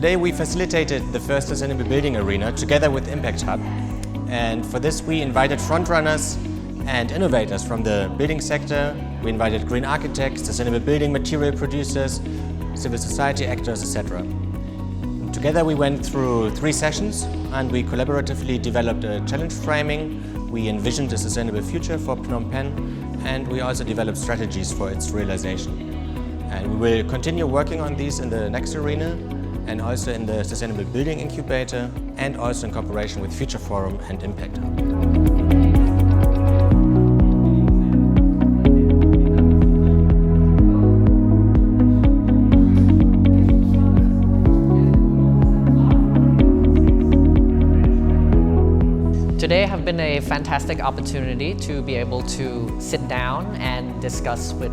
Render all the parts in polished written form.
Today we facilitated the first Sustainable Building Arena together with Impact Hub, and for this we invited frontrunners and innovators from the building sector. We invited green architects, sustainable building material producers, civil society actors, etc. Together we went through 3 sessions and we collaboratively developed a challenge framing. We envisioned a sustainable future for Phnom Penh, and we also developed strategies for its realization. And we will continue working on these in the next arena, and also in the Sustainable Building Incubator, and also in cooperation with Future Forum and Impact Hub. Today have been a fantastic opportunity to be able to sit down and discuss with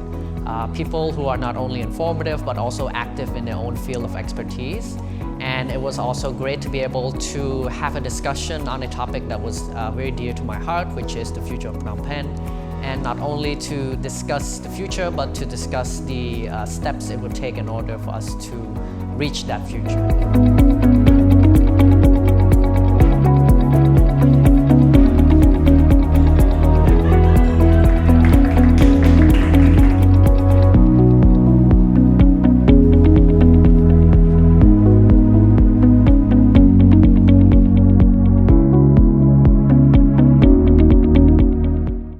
people who are not only informative but also active in their own field of expertise. And it was also great to be able to have a discussion on a topic that was very dear to my heart, which is the future of Phnom Penh. And not only to discuss the future, but to discuss the steps it would take in order for us to reach that future.